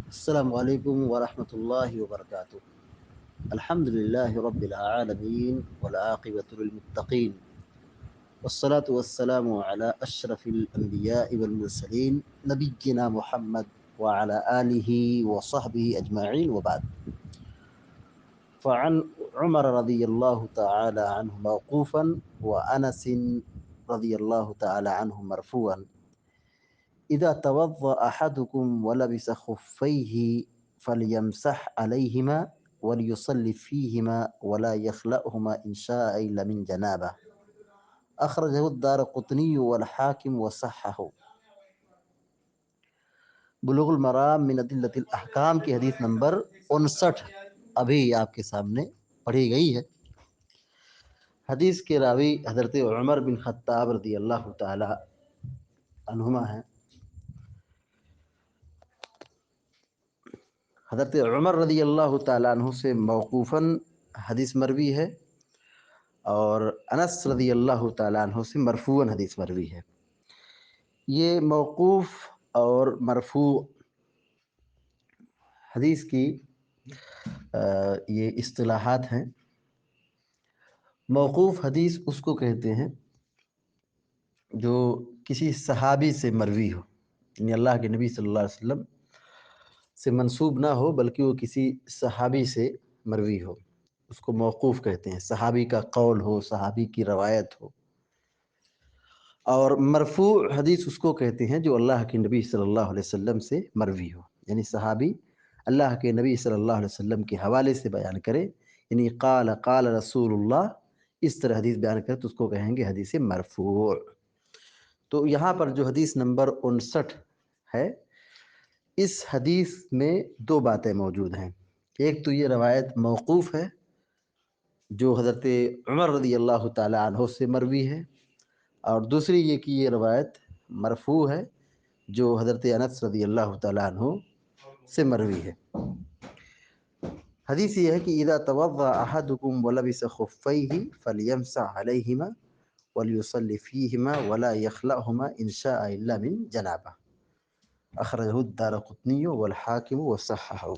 السلام علیکم ورحمۃ اللہ وبرکاتہ۔ الحمد للہ رب العالمین والعاقبۃ للمتقین والصلاة والسلام علی اشرف الانبیاء والمرسلین نبینا محمد وعلی آلہ وصحبہ اجمعین وبعد۔ فعن عمر رضی اللہ تعالی عنہ موقوفا وانس رضی اللہ تعالی عنہ مرفوعا اذا توضأ احدكم ولبس خفيه فليمسح عليهما وليصلي فيهما ولا يخلأهما إن شاء إلا من جنابه، أخرجه الدارقطني والحاكم وصححه۔ بلوغ المرام من ادلۃ الاحکام کی حدیث نمبر 59 ابھی آپ کے سامنے پڑھی گئی ہے۔ حدیث کے راوی حضرت عمر بن خطاب رضی اللہ تعالی عنہما ہیں۔ حضرت عمر رضی اللہ تعالیٰ عنہ سے موقوفاً حدیث مروی ہے، اور انس رضی اللہ تعالیٰ عنہ سے مرفوعاً حدیث مروی ہے۔ یہ موقوف اور مرفوع حدیث کی یہ اصطلاحات ہیں۔ موقوف حدیث اس کو کہتے ہیں جو کسی صحابی سے مروی ہو، یعنی اللہ کے نبی صلی اللہ علیہ وسلم سے منسوب نہ ہو بلکہ وہ کسی صحابی سے مروی ہو، اس کو موقوف کہتے ہیں۔ صحابی کا قول ہو، صحابی کی روایت ہو۔ اور مرفوع حدیث اس کو کہتے ہیں جو اللہ کے نبی صلی اللہ علیہ وسلم سے مروی ہو، یعنی صحابی اللہ کے نبی صلی اللہ علیہ وسلم کے حوالے سے بیان کرے، یعنی قال قال رسول اللہ، اس طرح حدیث بیان کرے تو اس کو کہیں گے حدیث مرفوع۔ تو یہاں پر جو حدیث نمبر 59 ہے، اس حدیث میں دو باتیں موجود ہیں۔ ایک تو یہ روایت موقوف ہے جو حضرت عمر رضی اللہ تعالی عنہ سے مروی ہے، اور دوسری یہ کہ یہ روایت مرفوع ہے جو حضرت انس رضی اللہ تعالی عنہ سے مروی ہے۔ حدیث یہ ہے کہ اذا توضأ احدكم ولبس خفيه فليمسح عليهما وليصلي فيهما ولا يخلأهما ان شاء الا من جنابه، اخرجه الدارقطني والحاكم وصححه۔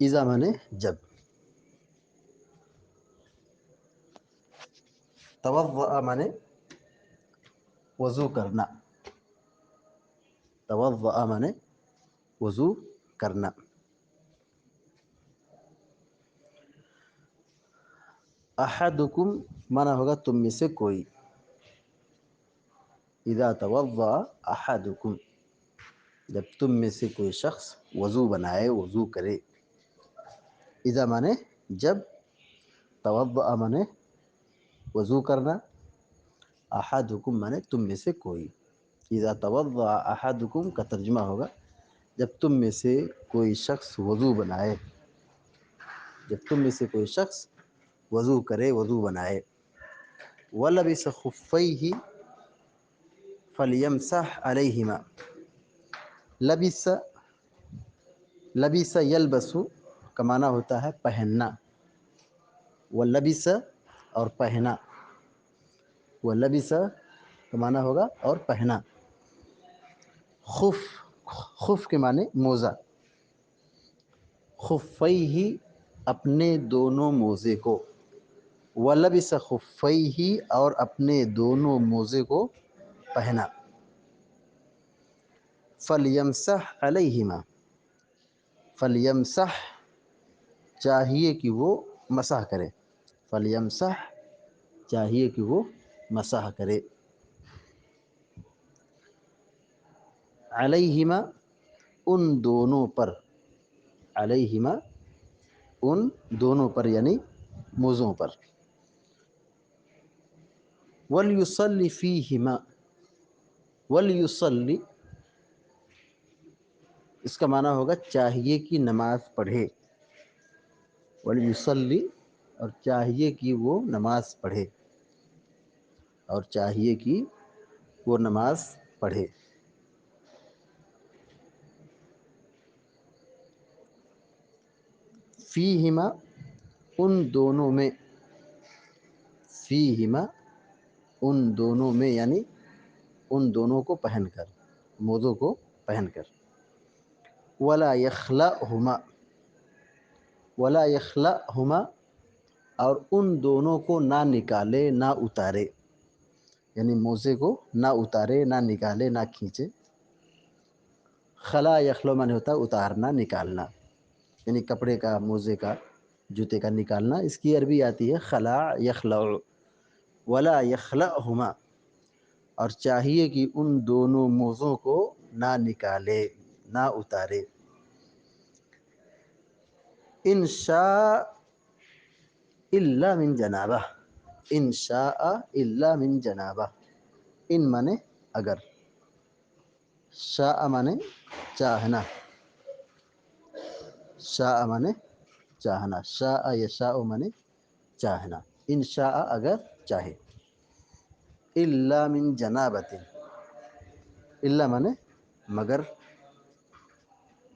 اذا مانے جب، توضأ مانے وضو کرنا، توضأ مانے وضو کرنا۔ احدکم مانا ہوگا تم میں سے کوئی، اذا توضأ احدکم جب تم میں سے کوئی شخص وضو بنائے، وضو کرے۔ اذا مانے جب، توضأ مانے وضو کرنا، احدکم مانے تم میں سے کوئی۔ اذا توضأ احدکم کا ترجمہ ہوگا جب تم میں سے کوئی شخص وضو بنائے، جب تم میں سے کوئی شخص وضو کرے، وضو بنائے۔ وَلَبِسَ خُفَّيْهِ فَلْيَمْسَحْ عَلَيْهِمَا۔ لبس، لبس یلبس کا معنی ہوتا ہے پہننا، واللبس اور پہنا، واللبس کا معنی ہوگا اور پہنا۔ خف، خف کے معنی موزہ، خفیہ اپنے دونوں موزے کو، وَلَبِسَ خُفَّيْهِ اور اپنے دونوں موزے کو پہنا۔ فَلْيَمْسَحْ عَلَيْهِمَا، فَلْيَمْسَحْ چاہیے کہ وہ مسح کرے، فَلْيَمْسَحْ چاہیے کہ وہ مسح کرے۔ علیہما ان دونوں پر، علیہما ان دونوں پر یعنی موزوں پر۔ وَلْيُصَلِّ فِيهِمَا، وَلْيُصَلِّ اس کا معنی ہوگا چاہیے کہ نماز پڑھے، وَلْيُصَلِّ اور چاہیے کہ وہ نماز پڑھے، اور چاہیے کہ وہ نماز پڑھے۔ فیہما ان دونوں میں، فیہما ان دونوں میں یعنی ان دونوں کو پہن کر، موزوں کو پہن کر، ولا یخلعہما، ولا یخلعہما، اور ان دونوں کو نہ نکالے نہ اتارے، یعنی موزے کو نہ اتارے نہ نکالے نہ کھینچے۔ خلا یخلو معنی ہوتا ہے اتارنا نکالنا، یعنی کپڑے کا، موزے کا، جوتے کا نکالنا، اس کی عربی آتی ہے خلا یخلع۔ ولا یخلعہما، اور چاہیے کہ ان دونوں موزوں کو نہ نکالے نہ اتارے۔ ان شاء الا من جنابہ، ان شاء الا من جنابہ، ان مانے اگر، شاء مانے چاہنا، شاء مانے چاہنا، شاء یشاء مانے چاہنا، ان شاء اگر چاہے، الا من جنابۃ، الا مانے مگر،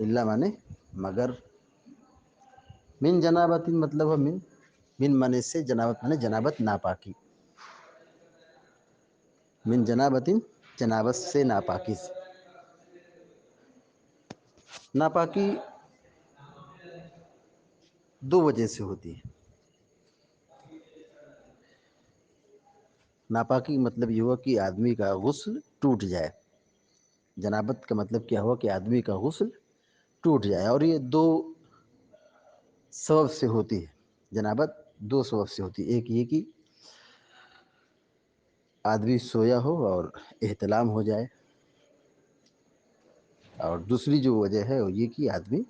الا مانے مگر، من جنابۃ مطلب ہے من مانے سے، جنابت مانے جنابت ناپاکی، من جنابۃ جنابت سے، ناپاکی سے۔ ناپاکی دو وجہ سے ہوتی ہے۔ ناپاکی کا مطلب یہ ہوا کہ آدمی کا غسل ٹوٹ جائے، جنابت کا مطلب کیا ہوا کہ آدمی کا غسل ٹوٹ جائے، اور یہ دو سبب سے ہوتی ہے، جنابت دو سبب سے ہوتی ہے۔ ایک یہ کہ آدمی سویا ہو اور احتلام ہو جائے، اور دوسری جو وجہ ہے وہ یہ کہ آدمی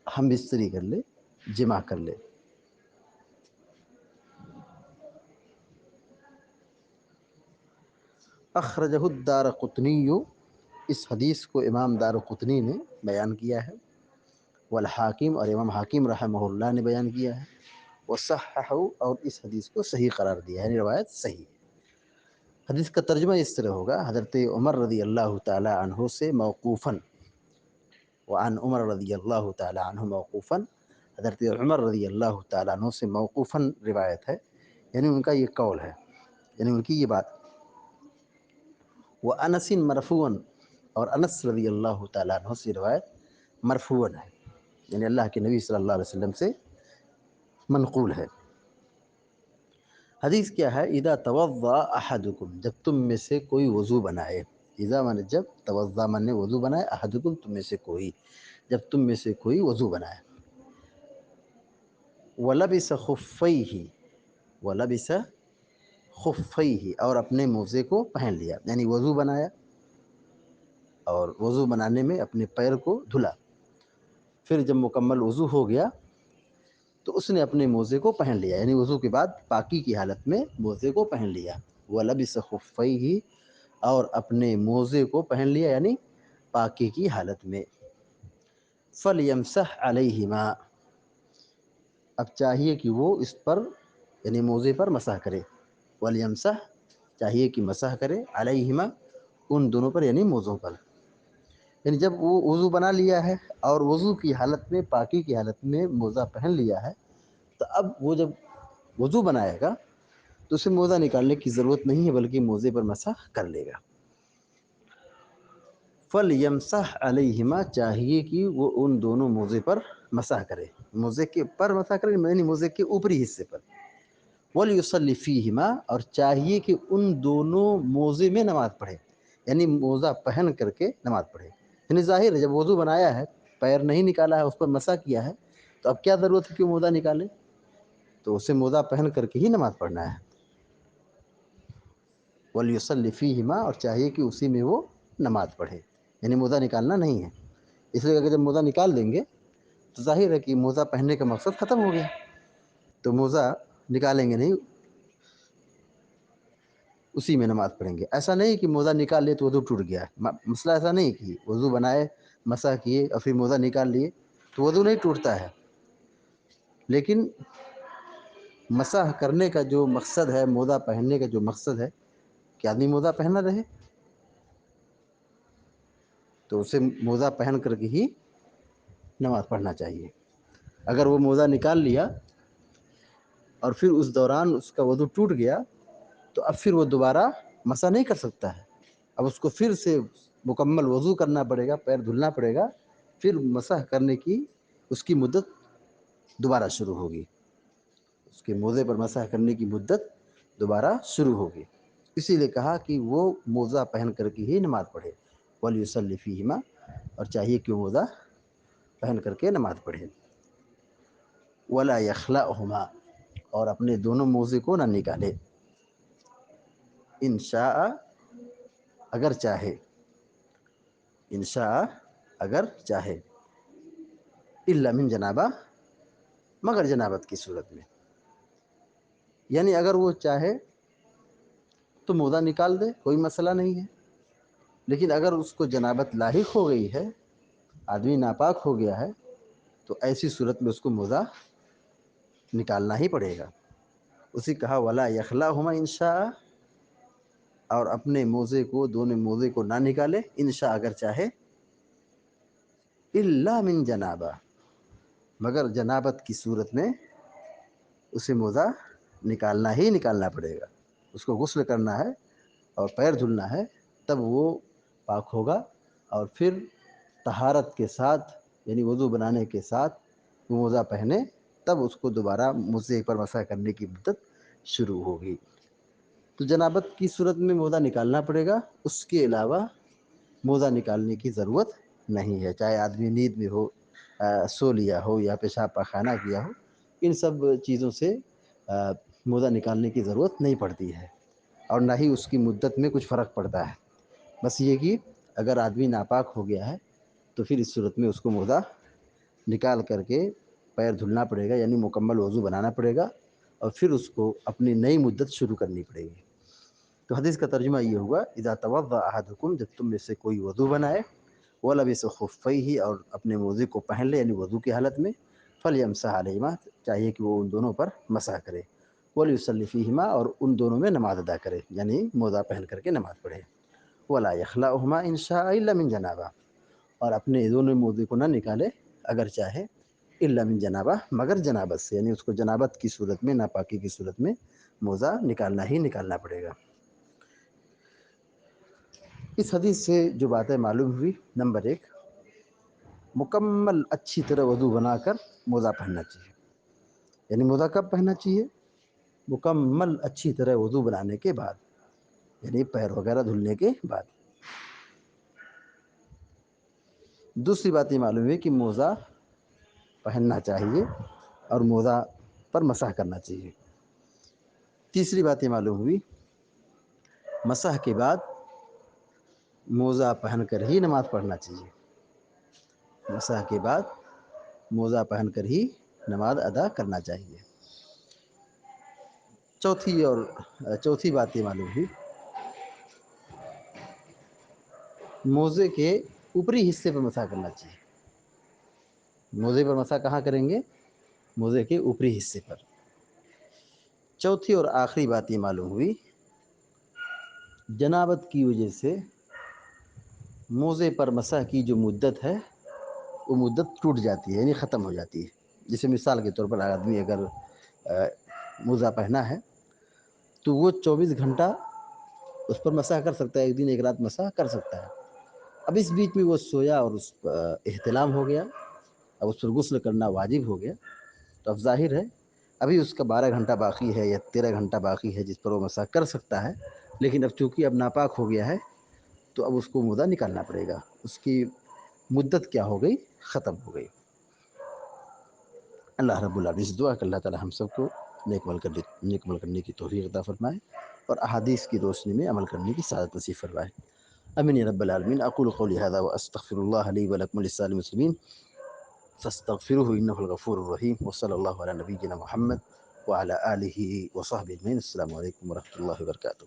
ہم بستری کر لے، جمع کر لے۔ اخرجہ الدارقطنی، اس حدیث کو امام دارقطنی نے بیان کیا ہے، والحاکم، اور امام حاکم رحمہ اللہ نے بیان کیا ہے، وصححہ، اور اس حدیث کو صحیح قرار دیا ہے، یعنی روایت صحیح ہے۔ حدیث کا ترجمہ اس طرح ہوگا: حضرت عمر رضی اللہ تعالی عنہ سے موقوفاً، وعن عمر رضی اللہ تعالی عنہ موقوفاً، حضرت عمر رضی اللہ تعالیٰ عنہ سے موقوفاً روایت ہے، یعنی ان کا یہ قول ہے، یعنی ان کی یہ بات۔ وانس مرفوعاً، اور انس رضی اللہ تعالیٰ عنہ سے روایت مرفوعاً ہے، یعنی اللہ کے نبی صلی اللہ علیہ وسلم سے منقول ہے۔ حدیث کیا ہے؟ اذا توضأ احدکم، جب تم میں سے کوئی وضو بنائے، اذا مانے جب، توضأ مانے وضو بنائے، احدکم تم میں سے کوئی، جب تم میں سے کوئی وضو بنائے، وَلَبِسَ خُفَّيْهِ، وَلَبِسَ خُفَّيْهِ، اور اپنے موزے کو پہن لیا، یعنی وضو بنایا اور وضو بنانے میں اپنے پیر کو دھلا، پھر جب مکمل وضو ہو گیا تو اس نے اپنے موزے کو پہن لیا، یعنی وضو کے بعد پاکی کی حالت میں موزے کو پہن لیا۔ وَلَبِسَ خُفَّيْهِ، اور اپنے موزے کو پہن لیا، یعنی پاکی کی حالت میں۔ فَلْيَمْسَحْ عَلَيْهِمَا، اب چاہیے کہ وہ اس پر، یعنی موزے پر مسح کرے۔ وَلْيَمْسَحْ، چاہیے کہ مسح کرے، عَلَيْهِمَا، ان دونوں پر، یعنی موزوں پر۔ یعنی جب وہ وضو بنا لیا ہے اور وضو کی حالت میں، پاکی کی حالت میں موزہ پہن لیا ہے، تو اب وہ جب وضو بنائے گا تو اسے موزہ نکالنے کی ضرورت نہیں ہے، بلکہ موزے پر مسح کر لے گا۔ فَلْيَمْسَحْ عَلَيْهِمَا، چاہیے کہ وہ ان دونوں موزے پر مسح کرے، موزے کے پر مسح کرے، یعنی موزے کے اوپری حصے پر۔ وَلْيُصَلِّ فِيهِمَا، اور چاہیے کہ ان دونوں موزے میں نماز پڑھے، یعنی موزہ پہن کر کے نماز پڑھے۔ یعنی ظاہر ہے جب وضو بنایا ہے، پیر نہیں نکالا ہے، اس پر مسح کیا ہے، تو اب کیا ضرورت ہے کہ موزہ نکالے؟ تو اسے موزہ پہن کر کے ہی نماز پڑھنا ہے۔ وَلْيُصَلِّ فِيهِمَا، اور چاہیے کہ اسی میں وہ نماز پڑھے، یعنی موزہ نکالنا نہیں ہے۔ اس لیے کہ جب موزہ نکال دیں گے تو ظاہر ہے کہ موزہ پہننے کا مقصد ختم ہو گیا، تو موزہ نکالیں گے نہیں، اسی میں نماز پڑھیں گے۔ ایسا نہیں کہ موزہ نکال لیے تو وضو ٹوٹ گیا، مسئلہ ایسا نہیں کہ وضو بنائے، مسح کیے اور پھر موزہ نکال لیے تو وضو نہیں ٹوٹتا ہے، لیکن مسح کرنے کا جو مقصد ہے، موزہ پہننے کا جو مقصد ہے کہ آدمی موزہ پہنا رہے، تو اسے موزہ پہن کر کے ہی نماز پڑھنا چاہیے۔ اگر وہ موزہ نکال لیا اور پھر اس دوران اس کا وضو ٹوٹ گیا تو اب پھر وہ دوبارہ مسح نہیں کر سکتا ہے، اب اس کو پھر سے مکمل وضو کرنا پڑے گا، پیر دھلنا پڑے گا، پھر مسح کرنے کی اس کی مدت دوبارہ شروع ہوگی، اس کے موزے پر مسح کرنے کی مدت دوبارہ شروع ہوگی۔ اسی لیے کہا کہ وہ موزہ پہن کر کے ہی نماز پڑھے، وَلْيُصَلِّ فِيهِمَا، اور چاہیے کہ وہ موزہ پہن کر کے نماز پڑھے، وَلَا يَخْلَعْهُمَا، اور اپنے دونوں موزے کو نہ نکالے، ان شاء، اگر چاہے، ان شاء، اگر چاہے، الا من جنابہ، مگر جنابت کی صورت میں، یعنی اگر وہ چاہے تو موزہ نکال دے، کوئی مسئلہ نہیں ہے، لیکن اگر اس کو جنابت لاحق ہو گئی ہے، آدمی ناپاک ہو گیا ہے، تو ایسی صورت میں اس کو موزہ نکالنا ہی پڑے گا۔ اسی کہا وَلَا يَخْلَعْهُمَا إِنْ شَاءَ، اور اپنے موزے کو، دونوں موزے کو نہ نکالے، انشاء اگر چاہے، الا من جنابہ، مگر جنابت کی صورت میں اسے موزہ نکالنا ہی نکالنا پڑے گا، اس کو غسل کرنا ہے اور پیر دھلنا ہے، تب وہ پاک ہوگا، اور پھر طہارت کے ساتھ، یعنی وضو بنانے کے ساتھ وہ موزہ پہنے، تب اس کو دوبارہ موزے پر مسح کرنے کی مدت شروع ہوگی۔ تو جنابت کی صورت میں موزہ نکالنا پڑے گا، اس کے علاوہ موزہ نکالنے کی ضرورت نہیں ہے، چاہے آدمی نیند میں ہو، سو لیا ہو، یا پیشاب پاخانہ کیا ہو، ان سب چیزوں سے موزہ نکالنے کی ضرورت نہیں پڑتی ہے، اور نہ ہی اس کی مدت میں کچھ فرق پڑتا ہے، بس یہ کہ اگر آدمی ناپاک ہو گیا ہے تو پھر اس صورت میں اس کو موزہ نکال کر کے پیر دھلنا پڑے گا، یعنی مکمل وضو بنانا پڑے گا، اور پھر اس کو اپنی نئی مدت شروع کرنی پڑے گی۔ تو حدیث کا ترجمہ یہ ہوا، اذا توضأ احدکم، جب تم میں سے کوئی وضو بنائے، وَلَبِسَ خُفَّيْهِ، اور اپنے موزے کو پہن لے، یعنی وضو کی حالت میں، فَلْيَمْسَحْ عَلَيْهِمَا، چاہیے کہ وہ ان دونوں پر مسح کرے، وَلْيُصَلِّ فِيهِمَا، اور ان دونوں میں نماز ادا کرے، یعنی موزہ پہن کر کے نماز پڑھے، وَلَا يَخْلَعْهُمَا إِنْ شَاءَ إِلَّا مِنْ جَنَابَةٍ، اور اپنے دونوں موزے کو نہ نکالے اگر چاہے، الا من جنابہ، مگر جنابت سے، یعنی اس کو جنابت کی صورت میں، ناپاکی کی صورت میں موزہ نکالنا ہی نکالنا پڑے گا۔ اس حدیث سے جو باتیں معلوم ہوئی، نمبر 1، مکمل اچھی طرح وضو بنا کر موزہ پہننا چاہیے، یعنی موزہ کب پہننا چاہیے؟ مکمل اچھی طرح وضو بنانے کے بعد، یعنی پیر وغیرہ دھلنے کے بعد۔ دوسری بات یہ معلوم ہے کہ موزہ پہننا چاہیے اور موزہ پر مسح کرنا چاہیے۔ تیسری بات یہ معلوم ہوئی، مسح کے بعد موزہ پہن کر ہی نماز پڑھنا چاہیے، مسح کے بعد موزہ پہن کر ہی نماز ادا کرنا چاہیے۔ چوتھی بات یہ معلوم ہوئی، موزے کے اوپری حصے پر مسح کرنا چاہیے، موزے پر مسح کہاں کریں گے؟ موزے کے اوپری حصے پر۔ چوتھی اور آخری بات یہ معلوم ہوئی، جنابت کی وجہ سے موزے پر مسح کی جو مدت ہے وہ مدت ٹوٹ جاتی ہے، یعنی ختم ہو جاتی ہے۔ جیسے مثال کے طور پر آدمی اگر موزہ پہنا ہے تو وہ 24 گھنٹہ اس پر مسح کر سکتا ہے، ایک دن ایک رات مسح کر سکتا ہے۔ اب اس بیچ میں وہ سویا اور اس احتلام ہو گیا، اب اس پر غسل کرنا واجب ہو گیا، تو اب ظاہر ہے ابھی اس کا 12 گھنٹہ باقی ہے یا 13 گھنٹہ باقی ہے جس پر وہ مسح کر سکتا ہے، لیکن اب چونکہ اب ناپاک ہو گیا ہے تو اب اس کو موزہ نکالنا پڑے گا، اس کی مدت کیا ہو گئی؟ ختم ہو گئی۔ اللہ رب العالمین سے دعا کہ اللہ تعالی ہم سب کو نیک عمل کرنے کی توفیق عطا فرمائے، اور احادیث کی روشنی میں عمل کرنے کی سعادت نصیب فرمائے۔ امین یا رب العالمین۔ اقول قولی ھذا واستغفر اللہ لی ولکم ولسائر المسلمین فاستغفروه انه الغفور الرحیم، وصلی اللہ علی نبینا محمد وعلی آلہ وصحبہ اجمعین۔ السلام علیکم ورحمۃ اللہ وبرکاتہ۔